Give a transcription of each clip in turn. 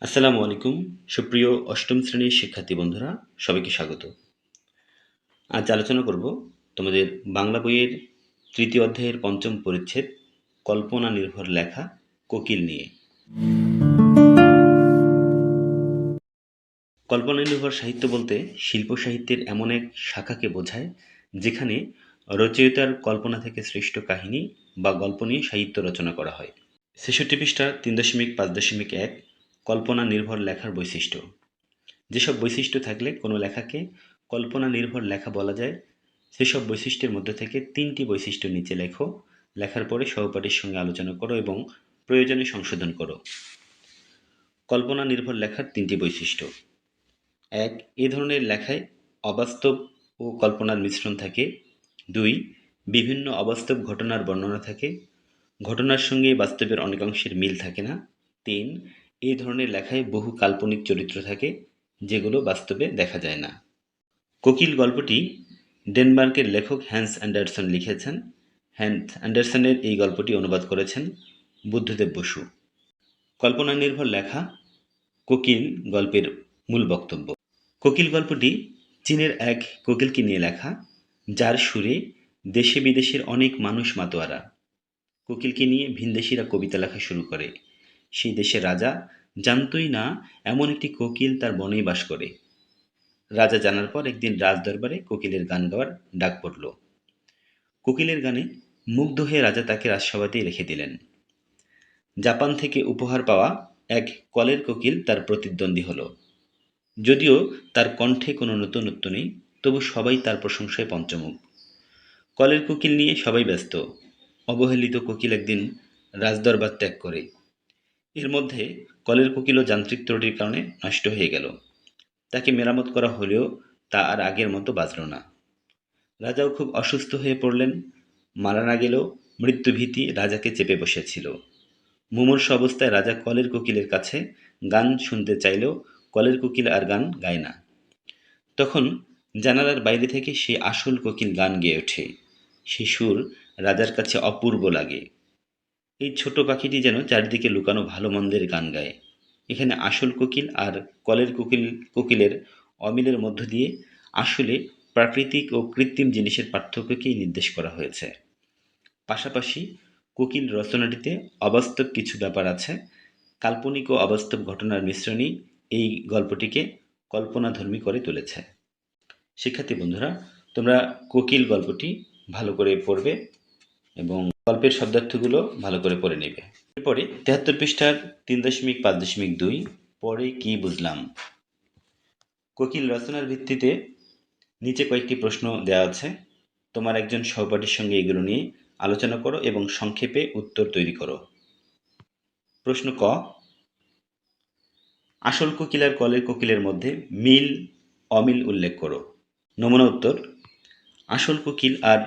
আসসালামু আলাইকুম সুপ্রিয় অষ্টম শ্রেণীর শিক্ষার্থী বন্ধুরা, সবাইকে স্বাগত। আজ আলোচনা করব তোমাদের বাংলা বইয়ের তৃতীয় অধ্যায়ের পঞ্চম পরিচ্ছেদ কল্পনা নির্ভর লেখা কোকিল নিয়ে। কল্পনা নির্ভর সাহিত্য বলতে শিল্প সাহিত্যের এমন এক শাখাকে বোঝায় যেখানে রচয়িতার কল্পনা থেকে সৃষ্ট কাহিনী বা গল্প নিয়ে সাহিত্য রচনা করা হয়। ৬৬ পৃষ্ঠা ৩.৫.১ কল্পনা নির্ভর লেখার বৈশিষ্ট্য। যেসব বৈশিষ্ট্য থাকলে কোনো লেখাকে কল্পনা নির্ভর লেখা বলা যায়, সেসব বৈশিষ্ট্যের মধ্যে থেকে ৩টি বৈশিষ্ট্য নিচে লেখো। লেখার পরে সহপাঠীর সঙ্গে আলোচনা করো এবং প্রয়োজনে সংশোধন করো। কল্পনা নির্ভর লেখার ৩টি বৈশিষ্ট্য। ১. এ ধরনের লেখায় অবাস্তব ও কল্পনার মিশ্রণ থাকে। ২. বিভিন্ন অবাস্তব ঘটনার বর্ণনা থাকে, ঘটনার সঙ্গে বাস্তবের অনেকাংশের মিল থাকে না। ৩. এই ধরনের লেখায় বহু কাল্পনিক চরিত্র থাকে, যেগুলো বাস্তবে দেখা যায় না। কোকিল গল্পটি ডেনমার্কের লেখক হ্যান্স অ্যান্ডারসন লিখেছেন। হ্যান্স অ্যান্ডারসনের এই গল্পটি অনুবাদ করেছেন বুদ্ধদেব বসু। কল্পনা নির্ভর লেখা কোকিল গল্পের মূল বক্তব্য। কোকিল গল্পটি চীনের এক কোকিলকে নিয়ে লেখা, যার সুরে দেশে বিদেশের অনেক মানুষ মাতোয়ারা। কোকিলকে নিয়ে ভিনদেশীরা কবিতা লেখা শুরু করে। সেই দেশের রাজা জানতই না এমন একটি কোকিল তার বনেই বাস করে। রাজা জানার পর একদিন রাজদরবারে কোকিলের গান গাওয়ার ডাক পড়ল। কোকিলের গানে মুগ্ধ হয়ে রাজা তাকে রাজসভাতেই রেখে দিলেন। জাপান থেকে উপহার পাওয়া এক কলের কোকিল তার প্রতিদ্বন্দ্বী হল। যদিও তার কণ্ঠে কোনো নতুনত্ব নেই, তবু সবাই তার প্রশংসায় পঞ্চমুখ। কলের কোকিল নিয়ে সবাই ব্যস্ত। অবহেলিত কোকিল একদিন রাজদরবার ত্যাগ করে। এর মধ্যে কলের কোকিলও যান্ত্রিক ত্রুটির কারণে নষ্ট হয়ে গেল। তাকে মেরামত করা হলেও তা আর আগের মতো বাজল না। রাজাও খুব অসুস্থ হয়ে পড়লেন। মারা না গেলেও মৃত্যুভীতি রাজাকে চেপে বসেছিল। মুমূর্ষ অবস্থায় রাজা কলের কোকিলের কাছে গান শুনতে চাইলেও কলের কোকিল আর গান গায় না। তখন জানালার বাইরে থেকে সেই আসল কোকিল গান গেয়ে ওঠে। সেই সুর রাজার কাছে অপূর্ব লাগে। এই ছোট পাখিটি যেন চারদিকে লুকানো ভালো মন্দের গান গায়। এখানে আসল কোকিল আর কলের কোকিলের অমিলের মধ্য দিয়ে আসলে প্রাকৃতিক ও কৃত্রিম জিনিসের পার্থক্যকেই নির্দেশ করা হয়েছে। পাশাপাশি কোকিল রচনাটিতে অবাস্তব কিছু ব্যাপার আছে। কাল্পনিক ও অবাস্তব ঘটনার মিশ্রণই এই গল্পটিকে কল্পনাধর্মী করে তুলেছে। শিক্ষার্থী বন্ধুরা, তোমরা কোকিল গল্পটি ভালো করে পড়বে এবং গল্পের শব্দার্থগুলো ভালো করে পড়ে নেবে। এরপরে ৭৩ পৃষ্ঠার ৩.৫.২ পরে কি বুঝলাম। কোকিল রচনার ভিত্তিতে নিচে কয়েকটি প্রশ্ন দেওয়া আছে। তোমার একজন সহপাঠীর সঙ্গে এগুলো নিয়ে আলোচনা করো এবং সংক্ষেপে উত্তর তৈরি করো। প্রশ্ন ক, আসল কোকিল আর কলের কোকিলের মধ্যে মিল অমিল উল্লেখ করো। নমুনা উত্তর, আসল কোকিল আর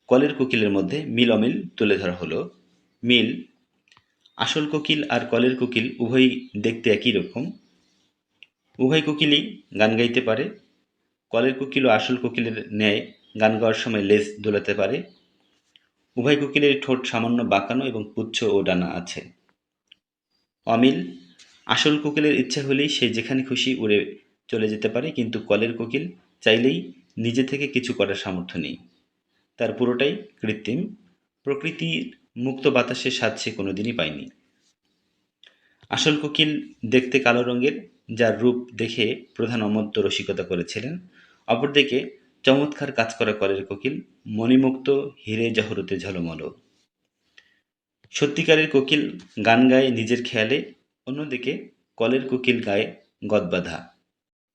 কলের কোকিলের মধ্যে মিল অমিল তুলে ধরা হলো। মিল, আসল কোকিল আর কলের কোকিল উভয়ই দেখতে একই রকম। উভয় কোকিলই গান গাইতে পারে। কলের কোকিলও আসল কোকিলের ন্যায় গান গাওয়ার সময় লেজ দোলাতে পারে। উভয় কোকিলের ঠোঁট সামান্য বাঁকানো এবং পুচ্ছ ও ডানা আছে। অমিল, আসল কোকিলের ইচ্ছা হলেই সে যেখানে খুশি উড়ে চলে যেতে পারে, কিন্তু কলের কোকিল চাইলেই নিজে থেকে কিছু করার সামর্থ্য নেই। তার পুরোটাই কৃত্রিম। প্রকৃতির মুক্ত বাতাসের স্বাদ সে কোনোদিনই পায়নি। আসল কোকিল দেখতে কালো রঙের, যার রূপ দেখে প্রধান অমর্ত্য রসিকতা করেছিলেন। অপরদিকে চমৎকার কাজ করা কলের কোকিল মণিমুক্ত, হীরে জহরতে ঝলমল। সত্যিকারের কোকিল গান গায় নিজের খেয়ালে, অন্যদিকে কলের কোকিল গায় গদবাঁধা।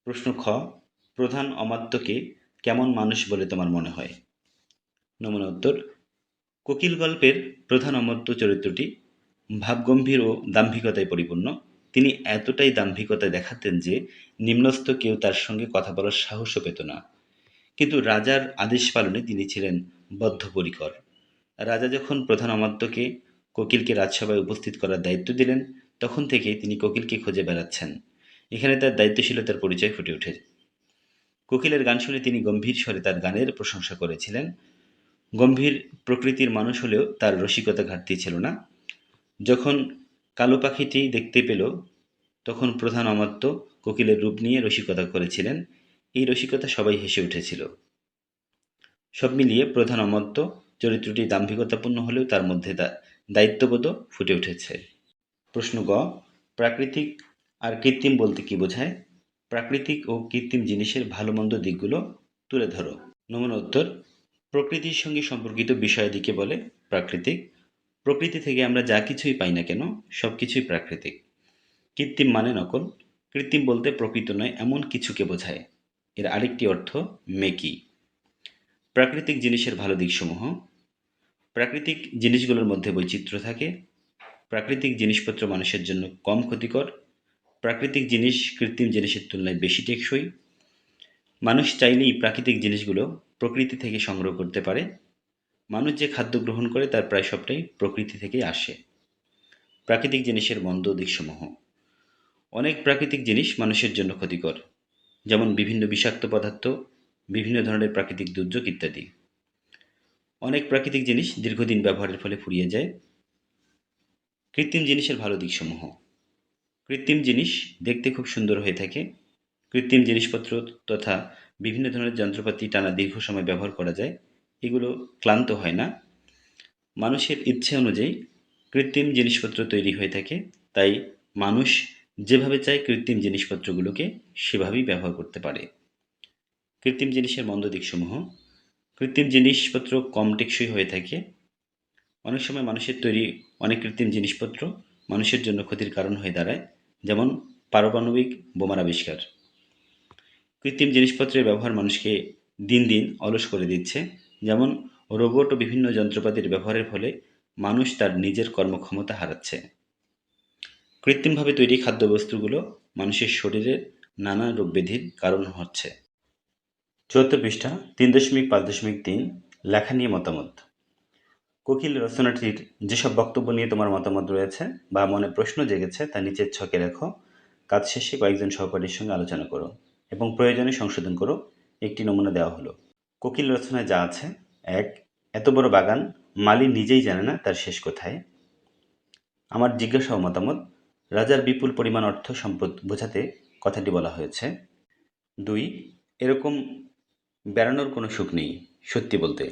প্রশ্ন খ, প্রধান অমাত্যকে কেমন মানুষ বলে তোমার মনে হয়? নমুনা উত্তর, কোকিল গল্পের প্রধান অমাত্য চরিত্রটি ভাবগম্ভীর ও দাম্ভিকতায় পরিপূর্ণ। তিনি এতটাই দাম্ভিকতা দেখাতেন যে নিম্নস্থ কেউ তার সঙ্গে কথা বলার সাহসও পেত না। কিন্তু রাজার আদেশ পালনে তিনি ছিলেন বদ্ধপরিকর। রাজা যখন প্রধান অমাত্যকে কোকিলকে রাজসভায় উপস্থিত করার দায়িত্ব দিলেন, তখন থেকেই তিনি কোকিলকে খুঁজে বেড়াচ্ছেন। এখানে তার দায়িত্বশীলতার পরিচয় ফুটে ওঠে। কোকিলের গান শুনে তিনি গম্ভীর স্বরে তার গানের প্রশংসা করেছিলেন। গম্ভীর প্রকৃতির মানুষ হলেও তার রসিকতা ঘাটতি ছিল না। যখন কালো পাখিটি দেখতে পেল তখন প্রধান অমাত্য কোকিলের রূপ নিয়ে রসিকতা করেছিলেন। এই রসিকতা সবাই হেসে উঠেছিল। সব মিলিয়ে প্রধান অমাত্য চরিত্রটি দাম্ভিকতাপূর্ণ হলেও তার মধ্যে দায়িত্ববোধও ফুটে উঠেছে। প্রশ্ন গ, প্রাকৃতিক আর কৃত্রিম বলতে কি বোঝায়? প্রাকৃতিক ও কৃত্রিম জিনিসের ভালো মন্দ দিকগুলো তুলে ধরো। নমুনা উত্তর, প্রকৃতির সঙ্গে সম্পর্কিত বিষয়াদিকে বলে প্রাকৃতিক। প্রকৃতি থেকে আমরা যা কিছুই পাই না কেন সব কিছুই প্রাকৃতিক। কৃত্রিম মানে নকল। কৃত্রিম বলতে প্রকৃত নয় এমন কিছুকে বোঝায়। এর আরেকটি অর্থ মেকি। প্রাকৃতিক জিনিসের ভালো দিকসমূহ, প্রাকৃতিক জিনিসগুলোর মধ্যে বৈচিত্র্য থাকে। প্রাকৃতিক জিনিসপত্র মানুষের জন্য কম ক্ষতিকর। প্রাকৃতিক জিনিস কৃত্রিম জিনিসের তুলনায় বেশি টেকসই। মানুষ চাইলেই প্রাকৃতিক জিনিসগুলো প্রকৃতি থেকে সংগ্রহ করতে পারে। মানুষ যে খাদ্য গ্রহণ করে তার প্রায় সবটাই প্রকৃতি থেকেই আসে। প্রাকৃতিক জিনিসের মন্দ দিকসমূহ, অনেক প্রাকৃতিক জিনিস মানুষের জন্য ক্ষতিকর, যেমন বিভিন্ন বিষাক্ত পদার্থ, বিভিন্ন ধরনের প্রাকৃতিক দুর্যোগ ইত্যাদি। অনেক প্রাকৃতিক জিনিস দীর্ঘদিন ব্যবহারের ফলে ফুরিয়ে যায়। কৃত্রিম জিনিসের ভালো দিকসমূহ, কৃত্রিম জিনিস দেখতে খুব সুন্দর হয়ে থাকে। কৃত্রিম জিনিসপত্র তথা বিভিন্ন ধরনের যন্ত্রপাতি টানা দীর্ঘ সময় ব্যবহার করা যায়। এগুলো ক্লান্ত হয় না। মানুষের ইচ্ছে অনুযায়ী কৃত্রিম জিনিসপত্র তৈরি হয়ে থাকে, তাই মানুষ যেভাবে চায় কৃত্রিম জিনিসপত্রগুলোকে সেভাবেই ব্যবহার করতে পারে। কৃত্রিম জিনিসের মন্দ দিকসমূহ, কৃত্রিম জিনিসপত্র কম টেকসই হয়ে থাকে। অনেক সময় মানুষের তৈরি অনেক কৃত্রিম জিনিসপত্র মানুষের জন্য ক্ষতির কারণ হয়ে দাঁড়ায়, যেমন পারমাণবিক বোমার আবিষ্কার। কৃত্রিম জিনিসপত্রের ব্যবহার মানুষকে দিন দিন অলস করে দিচ্ছে, যেমন রোবট ও বিভিন্ন যন্ত্রপাতির ব্যবহারের ফলে মানুষ তার নিজের কর্মক্ষমতা হারাচ্ছে। কৃত্রিমভাবে তৈরি খাদ্যবস্তুগুলো মানুষের শরীরে নানা রোগ ব্যাধির কারণ হচ্ছে। ৭৪ পৃষ্ঠা ৩.৫.৩ লেখা নিয়ে মতামত। কোকিল রচনাটির যেসব বক্তব্য নিয়ে তোমার মতামত রয়েছে বা মনে প্রশ্ন জেগেছে তা নিচের ছকে লেখো। কাজ শেষে কয়েকজন সহপাঠীর সঙ্গে আলোচনা করো এবং প্রয়োজনে সংশোধন করো। একটি নমুনা দেওয়া হলো। কোকিল রচনায় যা আছে: ১. এত বড় বাগান, মালি নিজেই জানে না তার শেষ কোথায়। আমার জিজ্ঞাসা ও মতামত: রাজার বিপুল পরিমাণ অর্থ সম্পদ বোঝাতে কথাটি বলা হয়েছে। ২. এরকম বেড়ানোর কোনো সুখ নেই, সত্যি বলতে।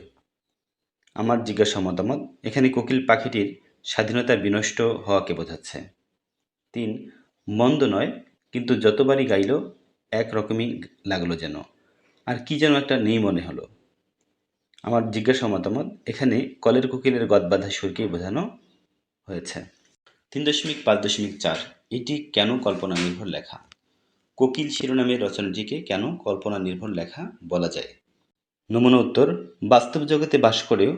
আমার জিজ্ঞাসা মতামত: এখানে কোকিল পাখিটির স্বাধীনতা বিনষ্ট হওয়াকে বোঝাচ্ছে। ৩. মন্দ নয়, কিন্তু যতবারই গাইল একরকমই লাগলো যেন, আর কি যেন একটা নেই মনে হলো। আমার জিজ্ঞাসা মতামত: এখানে কলের কোকিলের গদবাঁধা সুরকেই বোঝানো হয়েছে। ৩.৫.৪ এটি কেন কল্পনা নির্ভর লেখা? কোকিল শিরোনামের রচনাটিকে কেন কল্পনা নির্ভর লেখা বলা যায়? নমুনা উত্তর: বাস্তব জগতে বাস করেও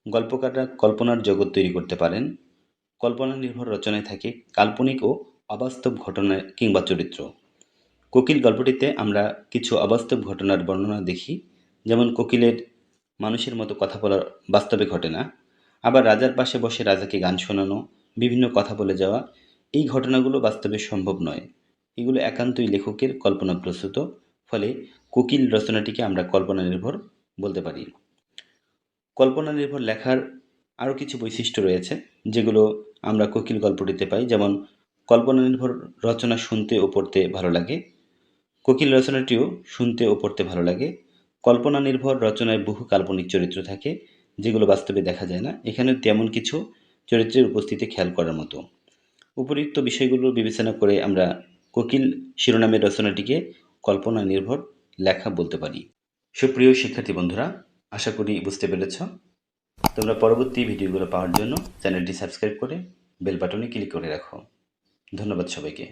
গল্পকাররা কল্পনার জগৎ তৈরি করতে পারেন। কল্পনা নির্ভর রচনায় থাকে কাল্পনিক ও অবাস্তব ঘটনা কিংবা চরিত্র। কোকিল গল্পটিতে আমরা কিছু অবাস্তব ঘটনার বর্ণনা দেখি, যেমন কোকিলের মানুষের মতো কথা বলা বাস্তবে ঘটে না। আবার রাজার পাশে বসে রাজাকে গান শোনানো, বিভিন্ন কথা বলে যাওয়া, এই ঘটনাগুলো বাস্তবে সম্ভব নয়। এগুলো একান্তই লেখকের কল্পনা প্রসূত। ফলে কোকিল রচনাটিকে আমরা কল্পনা নির্ভর বলতে পারি। কল্পনা নির্ভর লেখার আরও কিছু বৈশিষ্ট্য রয়েছে যেগুলো আমরা কোকিল গল্পটিতে পাই, যেমন কল্পনা নির্ভর রচনা শুনতে ও পড়তে ভালো লাগে। কোকিল রচনাটিও শুনতে ও পড়তে ভালো লাগে। কল্পনা নির্ভর রচনায় বহু কাল্পনিক চরিত্র থাকে যেগুলো বাস্তবে দেখা যায় না। এখানে তেমন কিছু চরিত্রের উপস্থিতি খেয়াল করার মতো। উপরিউক্ত বিষয়গুলো বিবেচনা করে আমরা কোকিল শিরোনামের রচনাটিকে কল্পনা নির্ভর লেখা বলতে পারি। সুপ্রিয় শিক্ষার্থী বন্ধুরা, আশা করি বুঝতে পেরেছ। তোমরা পরবর্তী ভিডিওগুলো পাওয়ার জন্য চ্যানেলটি সাবস্ক্রাইব করে বেল বাটনে ক্লিক করে রাখো। ধন্যবাদ সবাইকে।